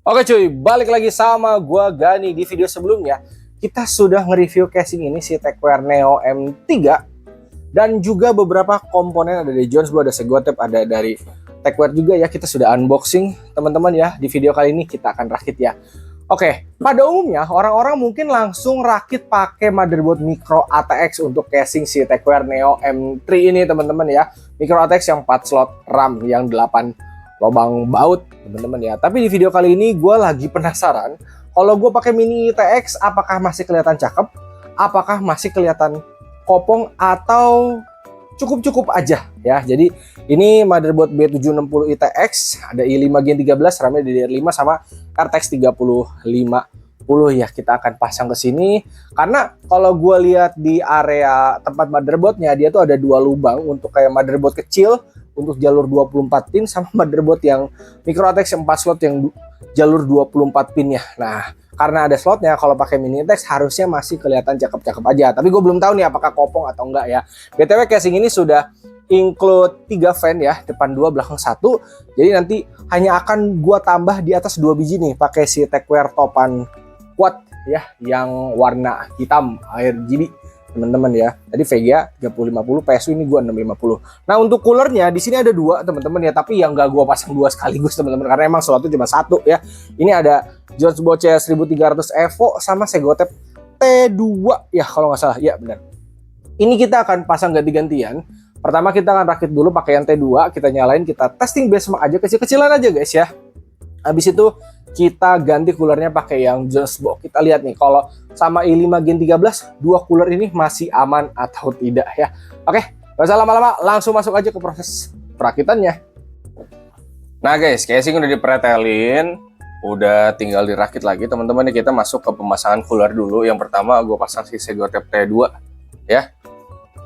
Oke cuy, balik lagi sama gua Gani. Di video sebelumnya kita sudah nge-review casing ini si Tecware Neo M3 dan juga beberapa komponen, ada dari Jones, ada Segotep, ada dari Tecware juga ya. Kita sudah unboxing teman-teman ya. Di video kali ini kita akan rakit ya. Oke, pada umumnya orang-orang mungkin langsung rakit pakai motherboard micro ATX untuk casing si Tecware Neo M3 ini teman-teman ya. Micro ATX yang 4 slot RAM yang 8 lubang baut teman-teman ya. Tapi di video kali ini gue lagi penasaran, kalau gue pakai mini ITX apakah masih kelihatan cakep, apakah masih kelihatan kopong, atau cukup-cukup aja ya. Jadi ini motherboard B760 ITX, ada i5 Gen 13, RAM-nya DDR5 sama RTX 3050 ya. Kita akan pasang ke sini karena kalau gue lihat di area tempat motherboardnya, dia tuh ada 2 lubang untuk kayak motherboard kecil untuk jalur 24 pin, sama motherboard yang micro ATX 4 slot yang jalur 24 pin ya. Nah, karena ada slotnya, kalau pakai mini ITX harusnya masih kelihatan cakep-cakep aja. Tapi gue belum tahu nih apakah kopong atau enggak ya. BTW casing ini sudah include 3 fan ya, depan 2 belakang 1. Jadi nanti hanya akan gue tambah di atas 2 biji nih pakai si Tecware topan quad ya, yang warna hitam RGB teman-teman ya. Tadi VGA 3050, PSU ini gua 650. Nah, untuk coolernya di sini ada 2 teman-teman ya, tapi yang gak gua pasang 2 sekaligus teman-teman karena emang slotnya cuma 1 ya. Ini ada Jones CS 1300 Evo sama Segotep T2 ya kalau nggak salah. Ya benar. Ini kita akan pasang ganti-gantian. Pertama kita akan rakit dulu pakai yang T2, kita nyalain, kita testing benchmark aja, kecil-kecilan aja guys ya. Habis itu kita ganti coolernya pakai yang Jones. Kita lihat nih kalau sama i5 Gen 13 2 cooler ini masih aman atau tidak ya. Oke, gak usah lama-lama, langsung masuk aja ke proses perakitannya. Nah guys, casing udah dipretelin, udah tinggal dirakit lagi teman-teman. Kita masuk ke pemasangan cooler dulu. Yang pertama gue pasang si Segotep T2 ya.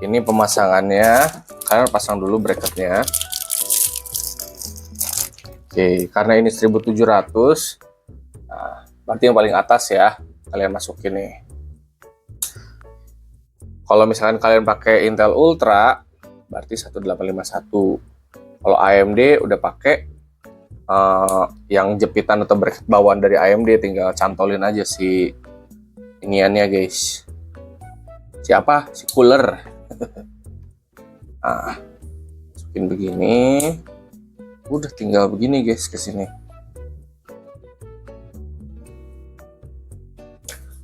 Ini pemasangannya, kalian pasang dulu bracketnya. Oke, karena ini 1700, nah, berarti yang paling atas ya, kalian masukin nih. Kalau misalkan kalian pakai Intel Ultra, berarti 1851. Kalau AMD udah pakai yang jepitan atau bracket bawaan dari AMD, tinggal cantolin aja si iniannya guys. Siapa? Si cooler. Nah, masukin begini. Udah tinggal begini guys ke sini.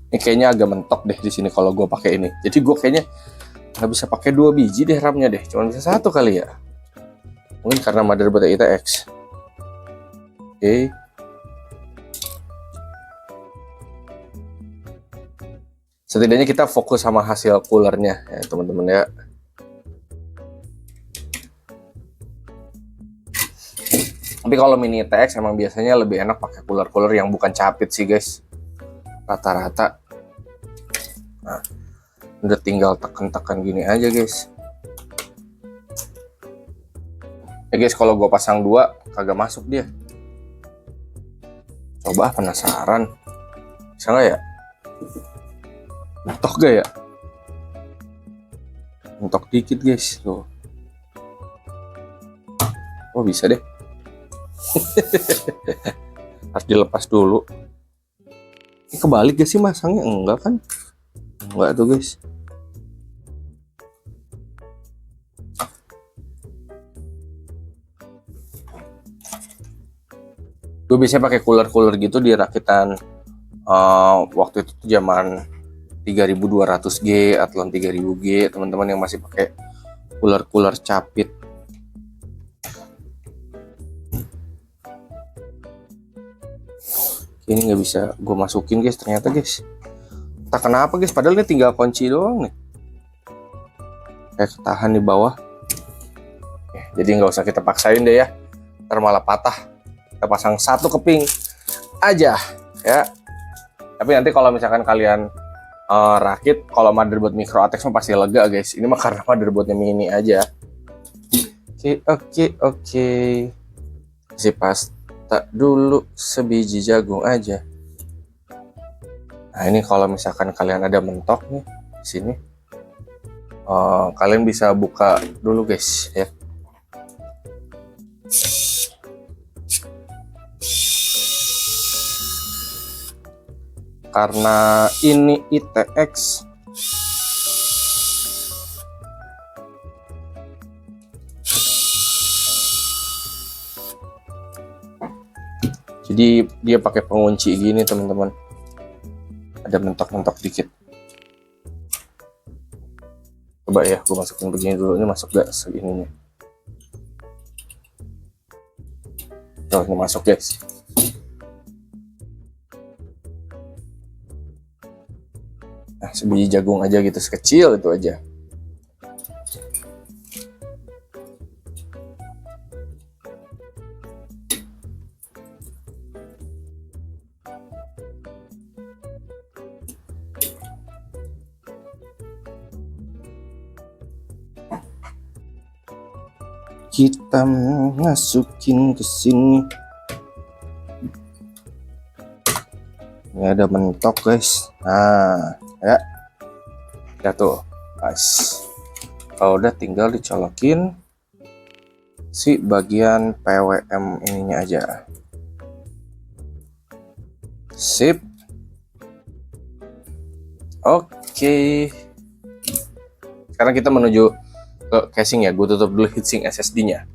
Ini kayaknya agak mentok deh di sini kalau gue pakai ini. Jadi gue kayaknya nggak bisa pakai 2 biji deh RAM-nya deh. Cuma bisa 1 kali ya. Mungkin karena motherboard ITX. Oke. Setidaknya kita fokus sama hasil coolernya ya teman-teman ya. Tapi kalau mini ITX emang biasanya lebih enak pakai cooler-cooler yang bukan capit sih guys, rata-rata. Nah, udah tinggal tekan-tekan gini aja guys. Ya guys, kalau gue pasang 2 kagak masuk dia. Coba, penasaran, bisa nggak ya? Mentok gak ya? Mentok dikit guys tuh. Oh bisa deh. Harus dilepas dulu. Ini kebalik gak sih masangnya? Enggak kan? Enggak tuh guys. Gue biasanya pakai cooler gitu di rakitan waktu itu zaman 3200G, Athlon 3000G, teman-teman yang masih pakai cooler capit. Ini nggak bisa gue masukin guys, ternyata guys. Entah kenapa guys, padahal ini tinggal kunci doang nih. Kayak ketahan di bawah. Oke. jadi nggak usah kita paksain deh ya, ntar malah patah. Kita pasang satu keping aja ya. Tapi nanti kalau misalkan kalian rakit, kalau motherboard micro ATX mah pasti lega guys. Ini mah karena motherboardnya mini aja. Oke. Si pasta dulu sebiji jagung aja. Nah ini kalau misalkan kalian ada mentok nih di sini, kalian bisa buka dulu guys ya. Karena ini ITX, jadi dia pakai pengunci gini teman-teman. Ada mentok-mentok dikit. Coba ya, gue masukin begini dulu. Ini masuk gak segininya? Oh, ini masuk guys. Nah, sebiji jagung aja gitu, sekecil itu aja. Kita masukin ke sini. Ini ada mentok guys. Nah, ya tuh, guys. Kalau udah tinggal dicolokin si bagian PWM ininya aja. Sip. Oke. Sekarang kita menuju ke casing ya. Gue tutup dulu heatsink SSD-nya.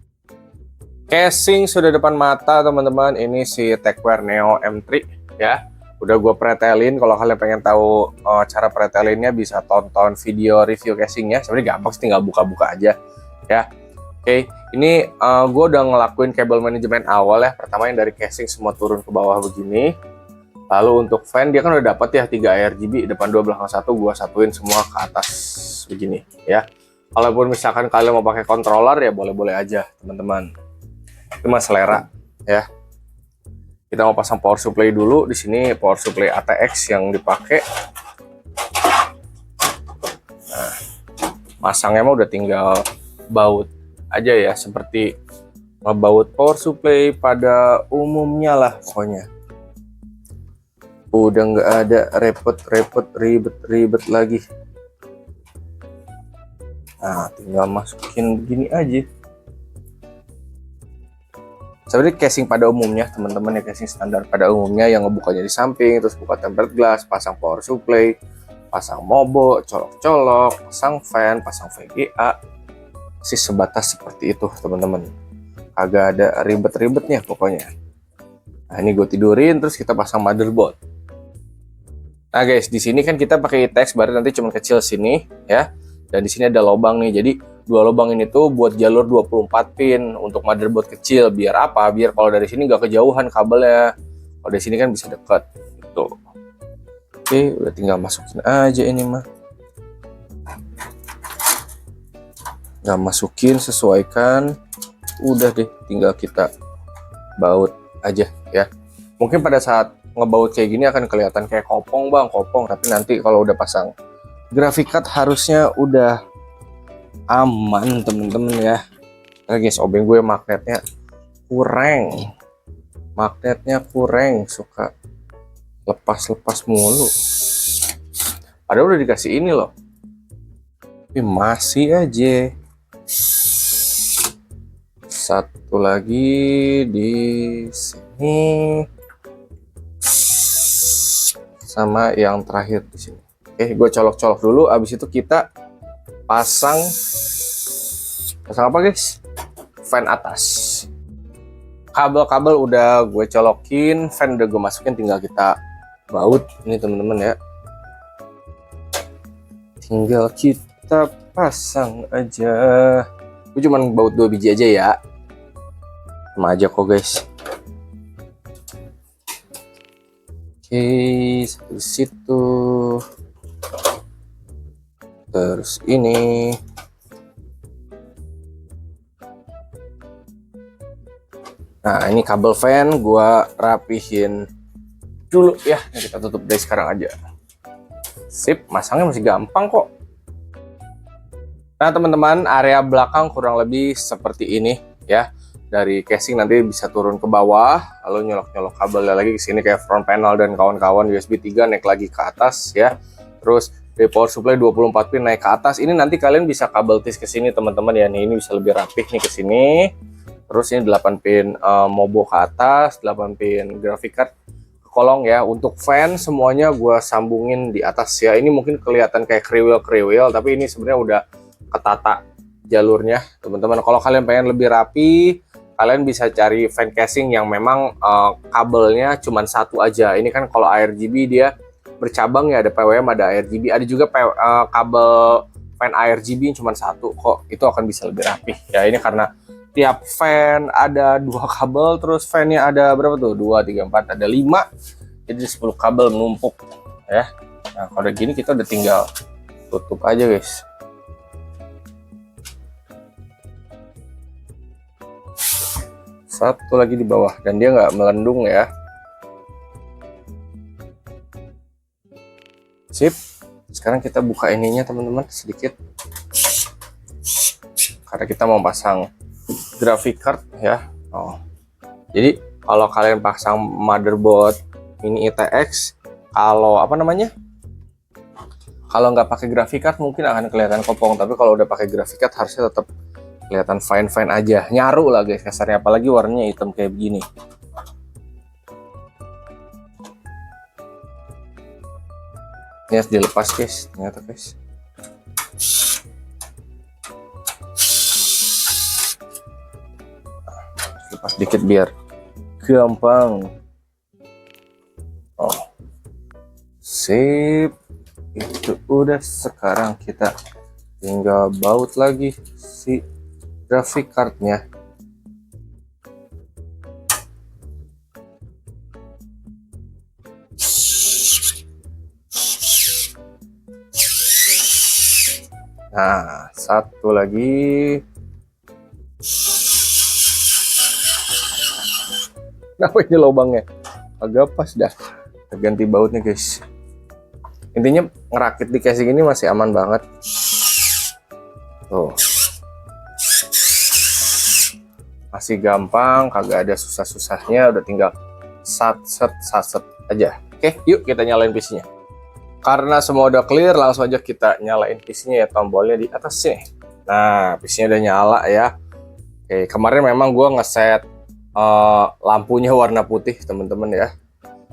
Casing sudah depan mata teman-teman. Ini si Tecware Neo M3 ya. Udah gue pretelin. Kalau kalian pengen tahu cara pretelinnya, bisa tonton video review casingnya. Sebenarnya gampang sih, tinggal buka-buka aja ya. Oke, ini gue udah ngelakuin kabel manajemen awal ya. Pertama yang dari casing semua turun ke bawah begini. Lalu untuk fan dia kan udah dapat ya 3 RGB, depan 2 belakang 1, gue satuin semua ke atas begini ya. Kalaupun misalkan kalian mau pakai controller ya boleh-boleh aja teman-teman. Itu mah selera ya. Kita mau pasang power supply dulu. Di sini power supply ATX yang dipakai. Nah, masangnya mah udah tinggal baut aja ya, seperti ngebaut power supply pada umumnya lah pokoknya. Udah nggak ada repot-repot, ribet-ribet lagi. Nah, tinggal masukin begini aja. Sebenarnya casing pada umumnya teman-teman ya, casing standar pada umumnya yang ngebukanya di samping, terus buka tempered glass, pasang power supply, pasang mobo, colok-colok, pasang fan, pasang VGA, sih sebatas seperti itu teman-teman. Agak ada ribet-ribetnya pokoknya. Nah ini gue tidurin, terus kita pasang motherboard. Nah guys, di sini kan kita pakai ITX, berarti nanti cuma kecil sini ya. Dan di sini ada lubang nih, jadi 2 lubang ini tuh buat jalur 24 pin untuk motherboard kecil. Biar apa? Biar kalau dari sini nggak kejauhan kabelnya. Kalau dari sini kan bisa dekat. Gitu. Oke, udah tinggal masukin aja ini mah. Nggak masukin, sesuaikan. Udah deh, tinggal kita baut aja ya. Mungkin pada saat ngebaut kayak gini akan kelihatan kayak kopong bang, kopong. Tapi nanti kalau udah pasang graphic card harusnya udah aman temen-temen ya. Nah guys, obeng gue magnetnya kurang, suka lepas-lepas mulu. Padahal udah dikasih ini loh, tapi masih aja. Satu lagi di sini, sama yang terakhir di sini. Oke, gue colok-colok dulu. Abis itu kita pasang apa guys? Fan atas. Kabel-kabel udah gue colokin, fan udah gue masukin, tinggal kita baut ini teman-teman ya. Tinggal kita pasang aja. Gue cuman baut 2 biji aja ya, sama aja kok guys. Oke, satu di situ. Terus ini. Nah, ini kabel fan gua rapihin dulu ya. Kita tutup dari sekarang aja. Sip, masangnya masih gampang kok. Nah, teman-teman, area belakang kurang lebih seperti ini ya. Dari casing nanti bisa turun ke bawah, lalu nyolok-nyolok kabelnya lagi ke sini kayak front panel dan kawan-kawan, USB 3 naik lagi ke atas ya. Terus dari power supply 24 pin naik ke atas. Ini nanti kalian bisa kabel tis ke sini teman-teman ya. Nih, ini bisa lebih rapih nih ke sini. Terus ini 8 pin mobo ke atas, 8 pin graphic card ke kolong ya. Untuk fan semuanya gue sambungin di atas ya. Ini mungkin kelihatan kayak kriwil, tapi ini sebenarnya udah ketata jalurnya teman-teman. Kalau kalian pengen lebih rapi, kalian bisa cari fan casing yang memang kabelnya cuma satu aja. Ini kan kalau ARGB dia bercabang ya, ada PWM, ada ARGB, ada juga kabel fan ARGB yang cuma satu kok. Itu akan bisa lebih rapi ya. Ini karena tiap fan ada 2 kabel, terus fannya ada berapa tuh? 2, 3, 4, ada 5. Jadi 10 kabel menumpuk ya. Nah, kalau gini kita udah tinggal tutup aja guys. Satu lagi di bawah dan dia nggak melendung ya. Sip. Sekarang kita buka ininya teman-teman sedikit. Karena kita mau pasang graphic card ya. Jadi kalau kalian pasang motherboard mini ITX, kalau apa namanya? Kalau nggak pakai graphic card mungkin akan kelihatan kopong, tapi kalau udah pakai graphic card harusnya tetap kelihatan fine aja, nyaru lah guys kasarnya, apalagi warnanya hitam kayak begini. Ini harus dilepas guys, ternyata guys. Lepas dikit biar gampang. Sip, itu udah. Sekarang kita tinggal baut lagi si graphic cardnya. Nah, satu lagi. Kenapa ini lubangnya agak pas dah. Kita ganti bautnya guys. Intinya ngerakit di casing ini masih aman banget. Tuh. Masih gampang, kagak ada susah-susahnya, udah tinggal saset aja. Oke, yuk kita nyalain PC-nya. Karena semua udah clear, langsung aja kita nyalain PC-nya ya, tombolnya di atas sini. Nah, PC-nya udah nyala ya. Oke, kemarin memang gua ngeset lampunya warna putih, teman-teman ya.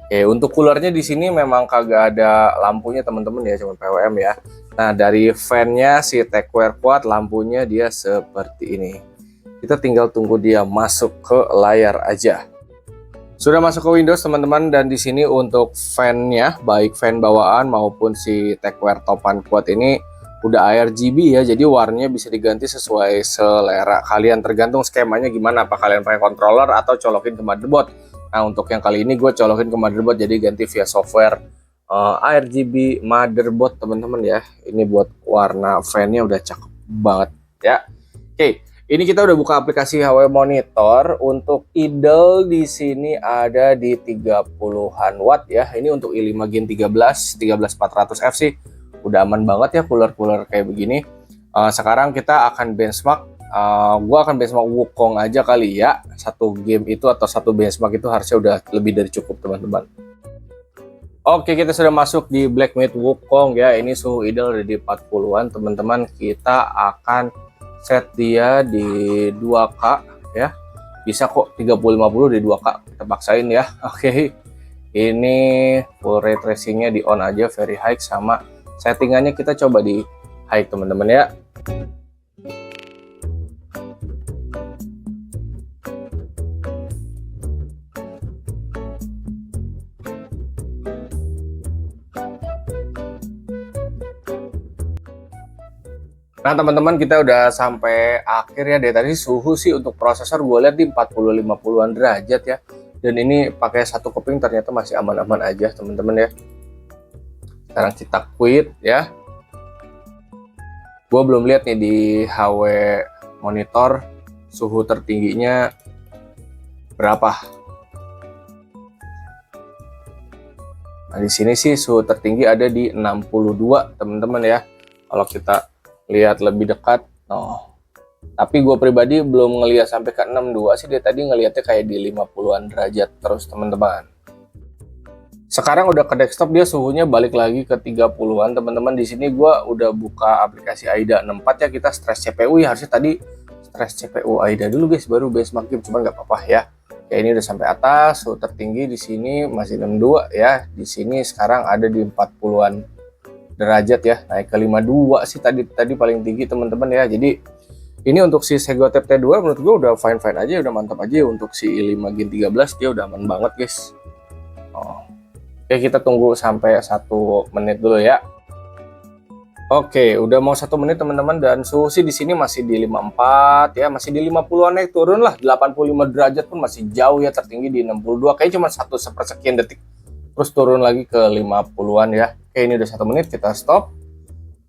Oke, untuk coolernya di sini memang kagak ada lampunya, teman-teman ya, cuma PWM ya. Nah, dari fan-nya si Tecware Quad, lampunya dia seperti ini. Kita tinggal tunggu dia masuk ke layar aja. Sudah masuk ke Windows teman-teman, dan di sini untuk fan-nya, baik fan bawaan maupun si Tecware Topan Quad ini udah ARGB ya, jadi warnanya bisa diganti sesuai selera kalian, tergantung skemanya gimana, apa kalian pakai controller atau colokin ke motherboard. Nah, untuk yang kali ini gue colokin ke motherboard, jadi ganti via software ARGB motherboard teman-teman ya. Ini buat warna fan-nya udah cakep banget ya. Oke. Ini kita udah buka aplikasi HP Monitor. Untuk idle di sini ada di 30-an watt ya. Ini untuk i5 Gen 13400F sih. Udah aman banget ya cooler-cooler kayak begini. Sekarang kita akan benchmark. Gua akan benchmark Wukong aja kali ya. Satu game itu atau satu benchmark itu harusnya udah lebih dari cukup teman-teman. Oke, kita sudah masuk di Black Myth Wukong ya. Ini suhu idle udah di 40-an teman-teman. Kita akan set dia di 2K ya. Bisa kok 3050 di 2K. Kita paksain ya. Oke. Ini full ray tracingnya di on aja, very high, sama settingannya kita coba di high teman-teman ya. Nah teman-teman, kita udah sampai akhir ya. Dari tadi suhu sih untuk prosesor gue lihat di 40-50an derajat ya. Dan ini pakai satu keping ternyata masih aman-aman aja teman-teman ya. Sekarang kita quit ya. Gue belum lihat nih di HW Monitor suhu tertingginya berapa. Nah, di sini sih suhu tertinggi ada di 62, teman-teman ya. Kalau kita lihat lebih dekat, tapi gue pribadi belum ngelihat sampai ke 62 sih, dia tadi ngelihatnya kayak di 50-an derajat terus, teman-teman. Sekarang udah ke desktop, dia suhunya balik lagi ke 30-an, teman-teman. Di sini gue udah buka aplikasi AIDA 64 ya, kita stress CPU ya, harusnya tadi stress CPU AIDA dulu guys, baru benchmark game, cuman nggak apa-apa ya. Ya ini udah sampai atas, suhu tertinggi di sini masih 62 ya. Di sini sekarang ada di 40-an derajat ya, naik ke 52 sih tadi paling tinggi, teman-teman ya. Jadi ini untuk si Sego Tab T2 menurut gue udah fine aja, udah mantap aja. Untuk si i5 Gen 13 dia udah aman banget guys. Oke, kita tunggu sampai 1 menit dulu ya. Oke, udah mau 1 menit teman-teman, dan suhu sih di sini masih di 54 ya, masih di 50-an, naik turun lah 85 derajat pun masih jauh ya, tertinggi di 62, kayaknya cuma 1/sepersekian detik terus turun lagi ke 50-an ya. Oke, ini udah 1 menit, kita stop.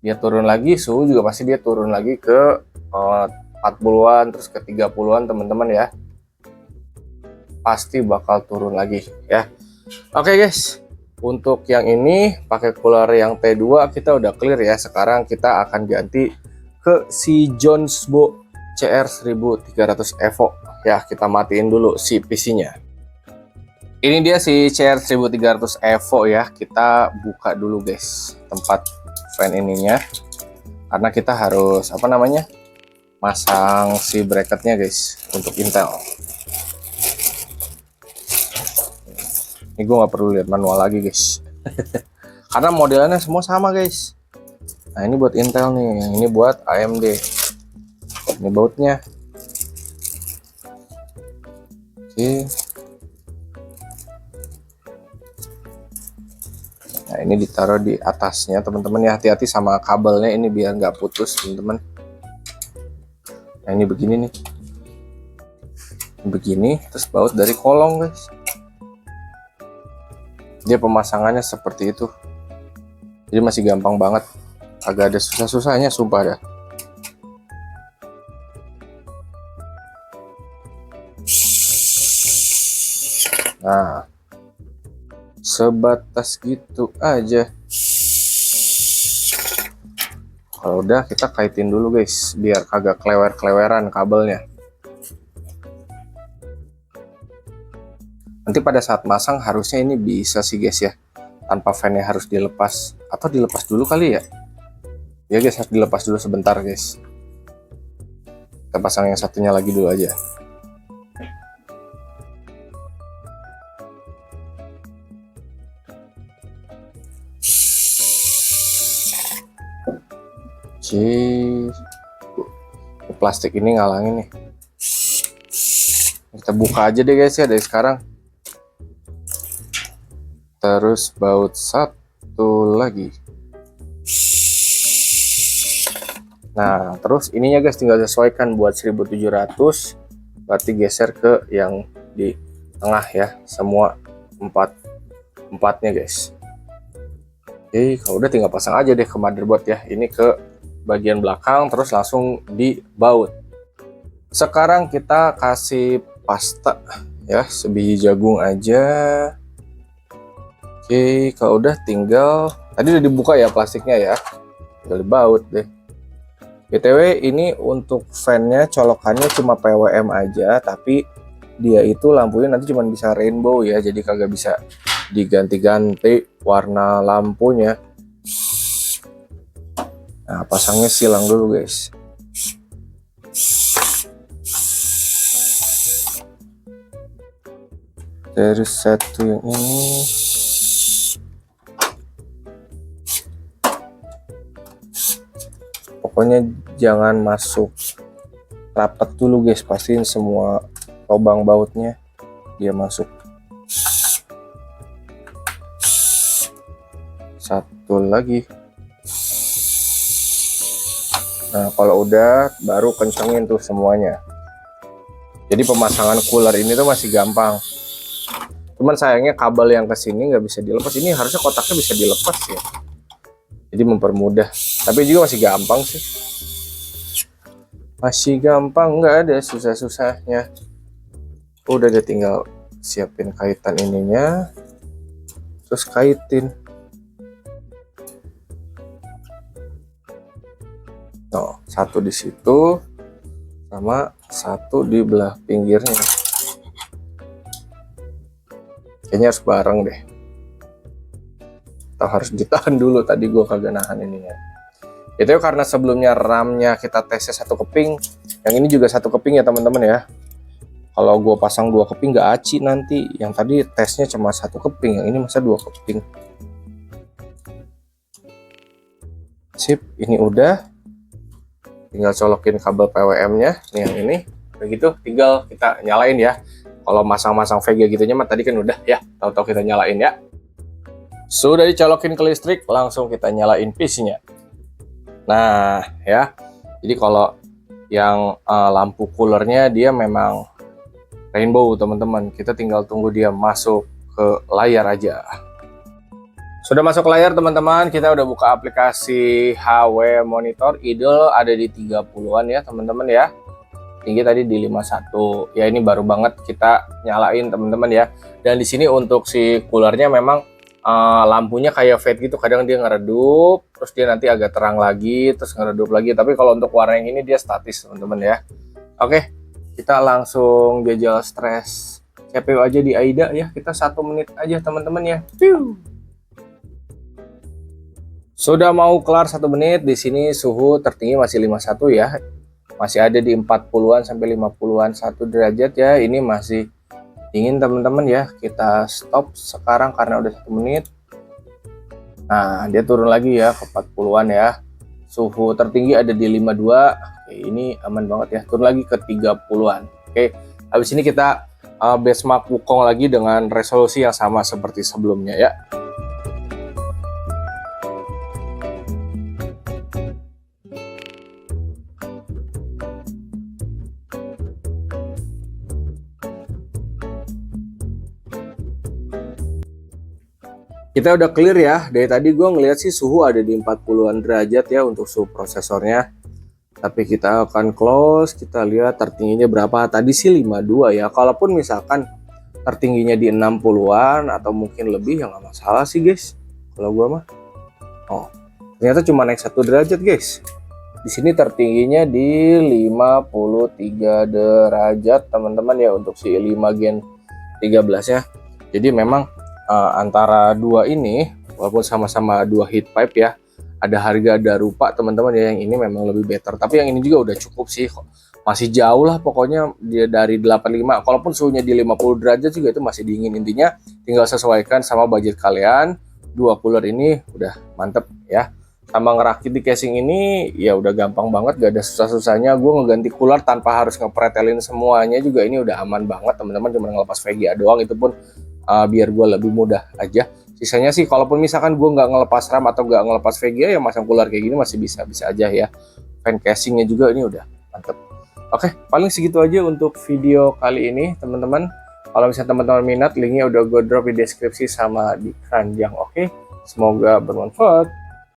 Dia turun lagi, suhu juga pasti dia turun lagi ke 40-an terus ke 30-an, teman-teman ya. Pasti bakal turun lagi ya. Oke guys. Untuk yang ini pakai cooler yang T2 kita udah clear ya. Sekarang kita akan ganti ke si Jonesbo CR1300 Evo ya. Kita matiin dulu si PC-nya. Ini dia si CR1300 Evo ya. Kita buka dulu guys tempat fan ininya, karena kita harus masang si bracketnya guys untuk Intel. Ini gue nggak perlu lihat manual lagi guys, karena modelnya semua sama guys. Nah ini buat Intel nih, yang ini buat AMD. Ini bautnya. Oke. Nah ini ditaruh di atasnya teman-teman ya, hati-hati sama kabelnya ini biar nggak putus teman-teman. Nah ini begini nih, begini, terus baut dari kolong guys. Dia pemasangannya seperti itu, jadi masih gampang banget, agak ada susah-susahnya sumpah dah. Nah sebatas gitu aja. Kalau udah kita kaitin dulu guys biar kagak klewer-kleweran kabelnya. Nanti pada saat masang harusnya ini bisa sih guys ya, tanpa fan-nya harus dilepas, atau dilepas dulu kali ya. Ya guys, harus dilepas dulu sebentar guys. Kita pasang yang satunya lagi dulu aja. Plastik ini ngalangin nih. Kita buka aja deh guys ya dari sekarang. Terus baut satu lagi. Nah terus ininya guys tinggal sesuaikan buat 1700, berarti geser ke yang di tengah ya, semua empatnya guys. Oke, kalau udah tinggal pasang aja deh ke motherboard ya. Ini ke bagian belakang, terus langsung di baut. Sekarang kita kasih pasta ya, sebiji jagung aja. Oke, kalau udah tinggal, tadi udah dibuka ya plastiknya ya, tinggal dibaut deh. BTW ini untuk fan-nya colokannya cuma PWM aja, tapi dia itu lampunya nanti cuma bisa rainbow ya, jadi kagak bisa diganti-ganti warna lampunya. Nah pasangnya silang dulu guys. Dari satu yang ini. Pokoknya jangan masuk rapat dulu guys, pastiin semua lubang bautnya dia masuk. Satu lagi. Nah kalau udah baru kencengin tuh semuanya. Jadi pemasangan cooler ini tuh masih gampang, cuman sayangnya kabel yang kesini nggak bisa dilepas. Ini harusnya kotaknya bisa dilepas ya, jadi mempermudah, tapi juga masih gampang sih, masih gampang, nggak ada susah-susahnya. Udah dia tinggal siapin kaitan ininya, terus kaitin. Oh, satu di situ sama satu di belah pinggirnya. Kayaknya harus bareng deh. Atau harus ditahan dulu, tadi gue kagak nahan ininya. Itu karena sebelumnya RAM-nya kita tesnya satu keping, yang ini juga satu keping ya teman-teman ya. Kalau gue pasang dua keping nggak aci nanti. Yang tadi tesnya cuma satu keping, yang ini masa dua keping. Sip, ini udah. Tinggal colokin kabel PWM-nya. Nih yang ini. Begitu, tinggal kita nyalain ya. Kalau masang-masang VGA gitunya mah tadi kan udah ya. Tahu-tahu kita nyalain ya. Sudah dicolokin ke listrik, langsung kita nyalain PC-nya. Nah ya, jadi kalau yang lampu coolernya dia memang rainbow teman-teman. Kita tinggal tunggu dia masuk ke layar aja. Sudah masuk ke layar teman-teman, kita udah buka aplikasi HW Monitor. Idle ada di 30-an ya teman-teman ya. Tinggi tadi di 51. Ya ini baru banget kita nyalain teman-teman ya. Dan di sini untuk si coolernya memang lampunya kayak fade gitu, kadang dia ngeredup, terus dia nanti agak terang lagi, terus ngeredup lagi. Tapi kalau untuk warna yang ini dia statis teman-teman ya. Oke, kita langsung jajal stres CPU aja di AIDA ya. Kita 1 menit aja teman-teman ya. Sudah mau kelar 1 menit. Di sini suhu tertinggi masih 51 ya. Masih ada di 40-an sampai 50-an 1 derajat ya. Ini masih dingin teman-teman ya. Kita stop sekarang karena udah 1 menit. Nah dia turun lagi ya ke 40-an ya. Suhu tertinggi ada di 52. Oke, ini aman banget ya. Turun lagi ke 30-an. Oke, habis ini kita benchmark Wukong lagi dengan resolusi yang sama seperti sebelumnya ya. Kita udah clear ya. Dari tadi gue ngeliat sih suhu ada di 40-an derajat ya untuk suhu prosesornya. Tapi kita akan close, kita lihat tertingginya berapa. Tadi sih 52 ya. Kalaupun misalkan tertingginya di 60-an atau mungkin lebih ya nggak masalah sih guys. Kalau gue mah. Oh, ternyata cuma naik 1 derajat guys. Di sini tertingginya di 53 derajat teman-teman ya untuk si 5 Gen 13 ya. Jadi memang antara dua ini walaupun sama-sama dua heat pipe ya, ada harga ada rupa teman-teman ya, yang ini memang lebih better. Tapi yang ini juga udah cukup sih, masih jauh lah pokoknya dia dari 85. Kalaupun suhunya di 50 derajat juga itu masih dingin. Intinya tinggal sesuaikan sama budget kalian. Dua cooler ini udah mantep ya. Sama ngerakit di casing ini ya udah gampang banget, gak ada susah-susahnya. Gue ngeganti cooler tanpa harus ngepretelin semuanya juga ini udah aman banget teman-teman. Cuma ngelepas VGA doang, itu pun biar gue lebih mudah aja. Sisanya sih kalaupun misalkan gue nggak ngelepas RAM atau nggak ngelepas VGA ya masang cooler kayak gini masih bisa aja ya. Fan casingnya juga ini udah mantep. Oke, paling segitu aja untuk video kali ini teman-teman. Kalau misalnya teman-teman minat, linknya udah gue drop di deskripsi sama di keranjang. Oke, semoga bermanfaat.